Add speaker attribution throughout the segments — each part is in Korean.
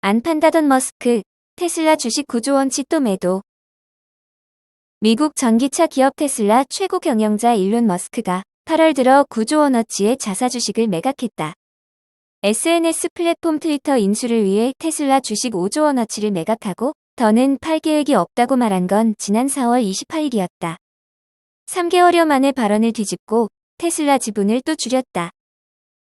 Speaker 1: 안 판다던 머스크, 테슬라 주식 9조 원치 또 매도. 미국 전기차 기업 테슬라 최고 경영자 일론 머스크가 8월 들어 9조 원어치의 자사 주식을 매각했다. SNS 플랫폼 트위터 인수를 위해 테슬라 주식 5조 원어치를 매각하고 더는 팔 계획이 없다고 말한 건 지난 4월 28일이었다. 3개월여 만에 발언을 뒤집고 테슬라 지분을 또 줄였다.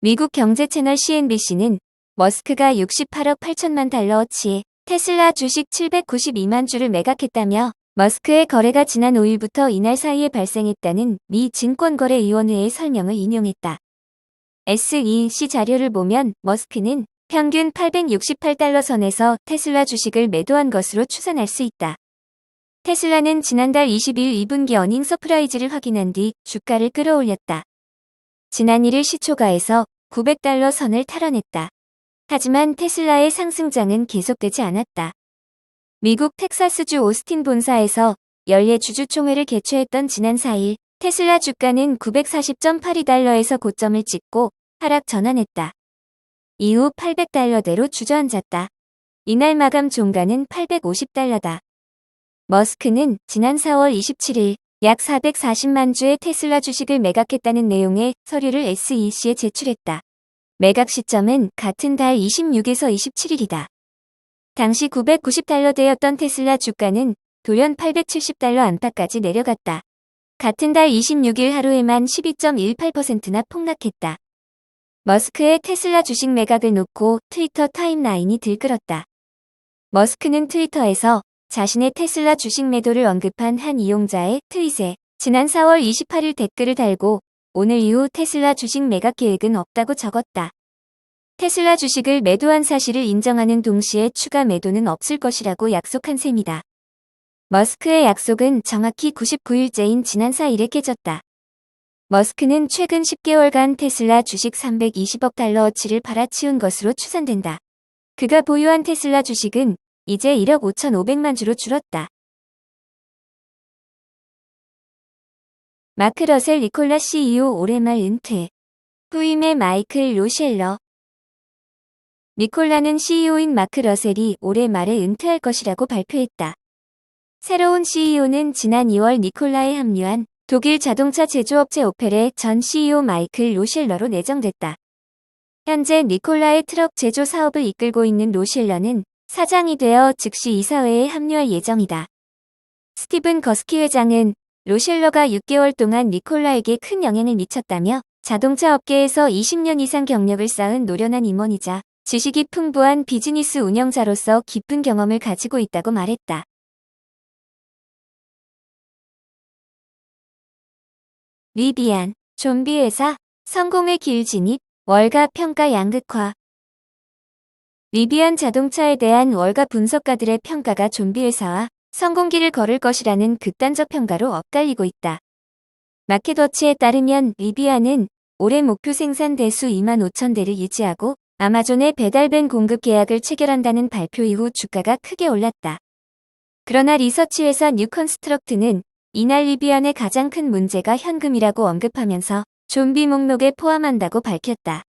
Speaker 1: 미국 경제 채널 CNBC는 머스크가 68억 8천만 달러어치의 테슬라 주식 792만 주를 매각했다며 머스크의 거래가 지난 5일부터 이날 사이에 발생했다는 미 증권거래위원회의 설명을 인용했다. SEC 자료를 보면 머스크는 평균 868달러 선에서 테슬라 주식을 매도한 것으로 추산할 수 있다. 테슬라는 지난달 20일 2분기 어닝 서프라이즈를 확인한 뒤 주가를 끌어올렸다. 지난 1일 시초가에서 900달러 선을 탈환했다. 하지만 테슬라의 상승장은 계속되지 않았다. 미국 텍사스주 오스틴 본사에서 연례 주주총회를 개최했던 지난 4일 테슬라 주가는 940.82달러에서 고점을 찍고 하락 전환했다. 이후 800달러대로 주저앉았다. 이날 마감 종가는 850달러다. 머스크는 지난 4월 27일 약 440만 주의 테슬라 주식을 매각했다는 내용의 서류를 SEC에 제출했다. 매각 시점은 같은 달 26에서 27일이다. 당시 990달러대였던 테슬라 주가는 돌연 870달러 안팎까지 내려갔다. 같은 달 26일 하루에만 12.18%나 폭락했다. 머스크의 테슬라 주식 매각을 놓고 트위터 타임라인이 들끓었다. 머스크는 트위터에서 자신의 테슬라 주식 매도를 언급한 한 이용자의 트윗에 지난 4월 28일 댓글을 달고 오늘 이후 테슬라 주식 매각 계획은 없다고 적었다. 테슬라 주식을 매도한 사실을 인정하는 동시에 추가 매도는 없을 것이라고 약속한 셈이다. 머스크의 약속은 정확히 99일째인 지난 4일에 깨졌다. 머스크는 최근 10개월간 테슬라 주식 320억 달러어치를 팔아치운 것으로 추산된다. 그가 보유한 테슬라 주식은 이제 1억 5,500만 주로 줄었다. 마크 러셀 니콜라 CEO 올해 말 은퇴. 후임의 마이클 로셸러. 니콜라는 CEO인 마크 러셀이 올해 말에 은퇴할 것이라고 발표했다. 새로운 CEO는 지난 2월 니콜라에 합류한 독일 자동차 제조업체 오펠의 전 CEO 마이클 로셸러로 내정됐다. 현재 니콜라의 트럭 제조 사업을 이끌고 있는 로셸러는 사장이 되어 즉시 이사회에 합류할 예정이다. 스티븐 거스키 회장은 로셸러가 6개월 동안 니콜라에게 큰 영향을 미쳤다며 자동차 업계에서 20년 이상 경력을 쌓은 노련한 임원이자 지식이 풍부한 비즈니스 운영자로서 깊은 경험을 가지고 있다고 말했다. 리비안, 좀비 회사, 성공의 길 진입, 월가 평가 양극화. 리비안 자동차에 대한 월가 분석가들의 평가가 좀비 회사와 성공길을 걸을 것이라는 극단적 평가로 엇갈리고 있다. 마켓워치에 따르면 리비안은 올해 목표 생산 대수 25,000대를 유지하고 아마존의 배달밴 공급 계약을 체결한다는 발표 이후 주가가 크게 올랐다. 그러나 리서치 회사 뉴컨스트럭트는 이날 리비안의 가장 큰 문제가 현금이라고 언급하면서 좀비 목록에 포함한다고 밝혔다.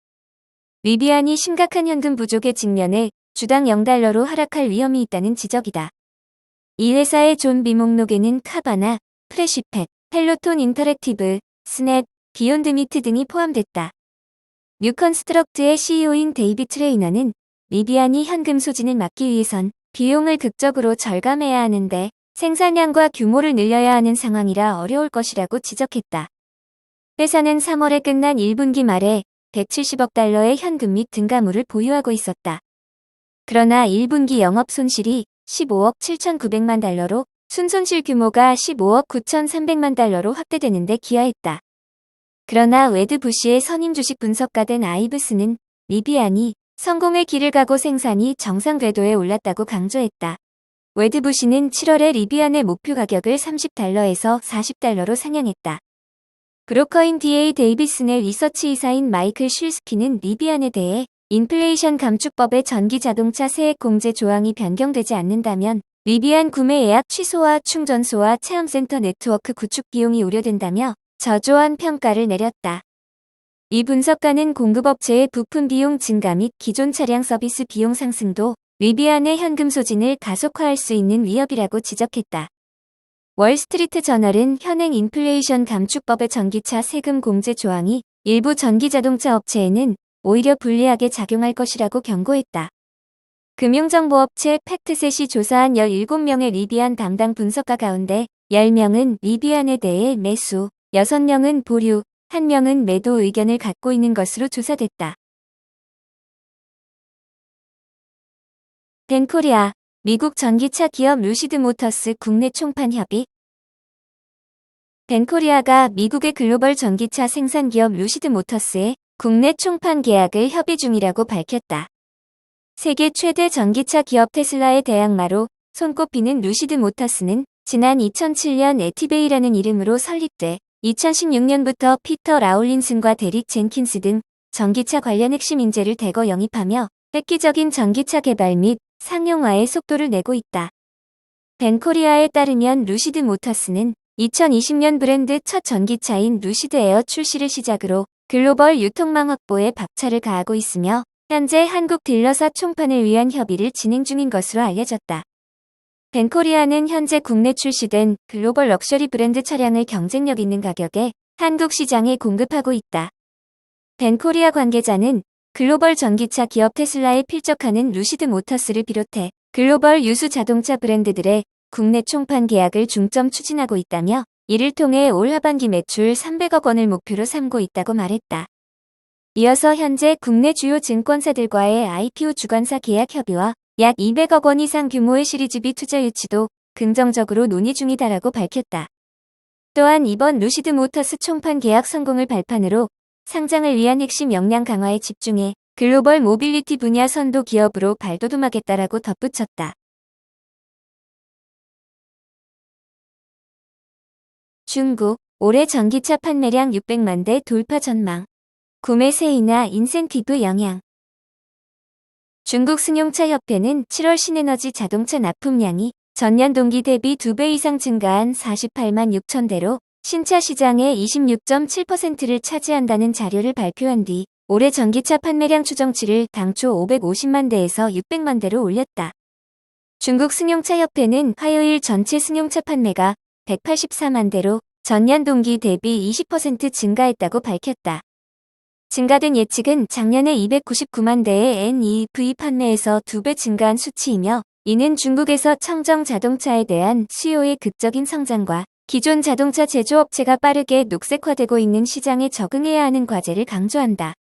Speaker 1: 리비안이 심각한 현금 부족에 직면해 주당 0달러로 하락할 위험이 있다는 지적이다. 이 회사의 좀비 목록에는 카바나, 프레시펫, 펠로톤 인터랙티브, 스냅, 비욘드미트 등이 포함됐다. 뉴컨스트럭트의 CEO인 데이비 트레이너는 리비안이 현금 소진을 막기 위해선 비용을 극적으로 절감해야 하는데 생산량과 규모를 늘려야 하는 상황이라 어려울 것이라고 지적했다. 회사는 3월에 끝난 1분기 말에 170억 달러의 현금 및 등가물을 보유하고 있었다. 그러나 1분기 영업 손실이 15억 7,900만 달러로 순손실 규모가 15억 9,300만 달러로 확대되는 데 기여했다. 그러나 웨드 부시의 선임 주식 분석가된 아이브스는 리비안이 성공의 길을 가고 생산이 정상 궤도에 올랐다고 강조했다. 웨드 부시는 7월에 리비안의 목표 가격을 30달러에서 40달러로 상향했다. 브로커인 DA 데이비슨의 리서치 이사인 마이클 쉴스키는 리비안에 대해 인플레이션 감축법의 전기 자동차 세액 공제 조항이 변경되지 않는다면 리비안 구매 예약 취소와 충전소와 체험센터 네트워크 구축 비용이 우려된다며 저조한 평가를 내렸다. 이 분석가는 공급업체의 부품 비용 증가 및 기존 차량 서비스 비용 상승도 리비안의 현금 소진을 가속화할 수 있는 위협이라고 지적했다. 월스트리트 저널은 현행 인플레이션 감축법의 전기차 세금 공제 조항이 일부 전기자동차 업체에는 오히려 불리하게 작용할 것이라고 경고했다. 금융정보업체 팩트셋이 조사한 17명의 리비안 담당 분석가 가운데 10명은 리비안에 대해 매수, 6명은 보류, 1명은 매도 의견을 갖고 있는 것으로 조사됐다. 벤코리아, 미국 전기차 기업 루시드 모터스 국내 총판 협의. 벤코리아가 미국의 글로벌 전기차 생산 기업 루시드 모터스의 국내 총판 계약을 협의 중이라고 밝혔다. 세계 최대 전기차 기업 테슬라의 대항마로 손꼽히는 루시드 모터스는 지난 2007년 에티베이라는 이름으로 설립돼 2016년부터 피터 라울린슨과 데릭 젠킨스 등 전기차 관련 핵심 인재를 대거 영입하며 획기적인 전기차 개발 및 상용화의 속도를 내고 있다. 벤코리아에 따르면 루시드 모터스는 2020년 브랜드 첫 전기차인 루시드 에어 출시를 시작으로 글로벌 유통망 확보에 박차를 가하고 있으며 현재 한국 딜러사 총판을 위한 협의를 진행 중인 것으로 알려졌다. 벤코리아는 현재 국내 출시된 글로벌 럭셔리 브랜드 차량을 경쟁력 있는 가격에 한국 시장에 공급하고 있다. 벤코리아 관계자는 글로벌 전기차 기업 테슬라에 필적하는 루시드 모터스를 비롯해 글로벌 유수 자동차 브랜드들의 국내 총판 계약을 중점 추진하고 있다며 이를 통해 올 하반기 매출 300억 원을 목표로 삼고 있다고 말했다. 이어서 현재 국내 주요 증권사들과의 IPO 주관사 계약 협의와 약 200억 원 이상 규모의 시리즈 B 투자 유치도 긍정적으로 논의 중이다라고 밝혔다. 또한 이번 루시드 모터스 총판 계약 성공을 발판으로 상장을 위한 핵심 역량 강화에 집중해 글로벌 모빌리티 분야 선도 기업으로 발돋움하겠다라고 덧붙였다. 중국, 올해 전기차 판매량 600만 대 돌파 전망. 구매 세인화 인센티브 영향. 중국 승용차협회는 7월 신에너지 자동차 납품량이 전년 동기 대비 2배 이상 증가한 48만 6천 대로 신차 시장의 26.7%를 차지한다는 자료를 발표한 뒤 올해 전기차 판매량 추정치를 당초 550만 대에서 600만 대로 올렸다. 중국 승용차협회는 화요일 전체 승용차 판매가 184만 대로 전년 동기 대비 20% 증가했다고 밝혔다. 증가된 예측은 작년에 299만 대의 NEV 판매에서 2배 증가한 수치이며 이는 중국에서 청정 자동차에 대한 수요의 극적인 성장과 기존 자동차 제조업체가 빠르게 녹색화되고 있는 시장에 적응해야 하는 과제를 강조한다.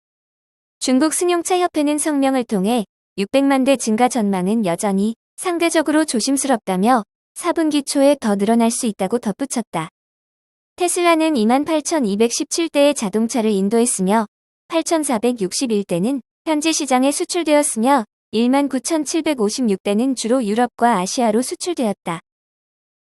Speaker 1: 중국 승용차협회는 성명을 통해 600만 대 증가 전망은 여전히 상대적으로 조심스럽다며 4분기 초에 더 늘어날 수 있다고 덧붙였다. 테슬라는 28,217대의 자동차를 인도했으며 8,461대는 현지 시장에 수출되었으며 19,756대는 주로 유럽과 아시아로 수출되었다.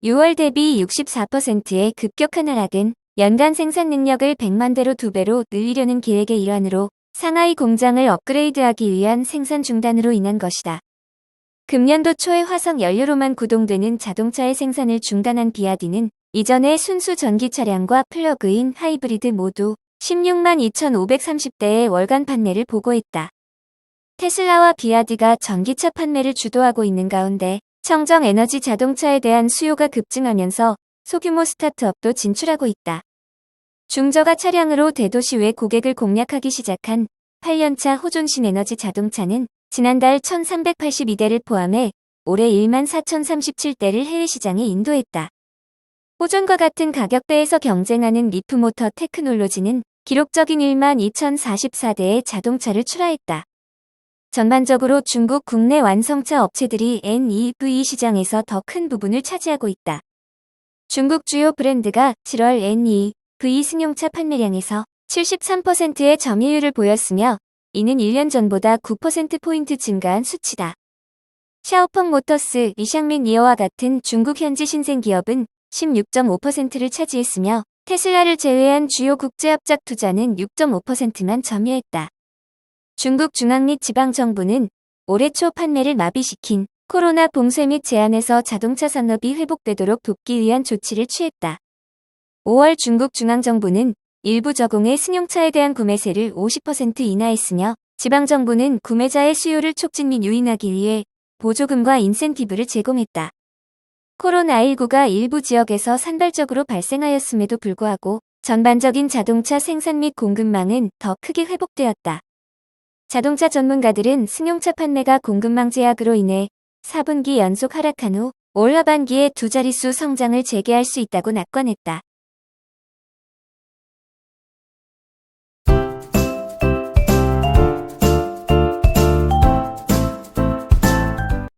Speaker 1: 6월 대비 64%의 급격한 하락은 연간 생산 능력을 100만 대로 2배로 늘리려는 계획의 일환으로 상하이 공장을 업그레이드하기 위한 생산 중단으로 인한 것이다. 금년도 초에 화석 연료로만 구동되는 자동차의 생산을 중단한 비아디는 이전에 순수 전기 차량과 플러그인 하이브리드 모두 16만 2,530대의 월간 판매를 보고했다. 테슬라와 비아디가 전기차 판매를 주도하고 있는 가운데 청정 에너지 자동차에 대한 수요가 급증하면서 소규모 스타트업도 진출하고 있다. 중저가 차량으로 대도시 외 고객을 공략하기 시작한 8년차 호존신 에너지 자동차는 지난달 1,382대를 포함해 올해 1만 4,037대를 해외 시장에 인도했다. 호존과 같은 가격대에서 경쟁하는 리프모터 테크놀로지는 기록적인 1만 2,044대의 자동차를 출하했다. 전반적으로 중국 국내 완성차 업체들이 NEV 시장에서 더 큰 부분을 차지하고 있다. 중국 주요 브랜드가 7월 NEV 승용차 판매량에서 73%의 점유율을 보였으며 이는 1년 전보다 9%포인트 증가한 수치다. 샤오펑 모터스, 리샹민 니어와 같은 중국 현지 신생 기업은 16.5%를 차지했으며 테슬라를 제외한 주요 국제합작 투자는 6.5%만 점유했다. 중국 중앙 및 지방정부는 올해 초 판매를 마비시킨 코로나 봉쇄 및 제한에서 자동차 산업이 회복되도록 돕기 위한 조치를 취했다. 5월 중국 중앙정부는 일부 저공해 승용차에 대한 구매세를 50% 인하했으며 지방정부는 구매자의 수요를 촉진 및 유인하기 위해 보조금과 인센티브를 제공했다. 코로나19가 일부 지역에서 산발적으로 발생하였음에도 불구하고 전반적인 자동차 생산 및 공급망은 더 크게 회복되었다. 자동차 전문가들은 승용차 판매가 공급망 제약으로 인해 4분기 연속 하락한 후 올 하반기에 두 자릿수 성장을 재개할 수 있다고 낙관했다.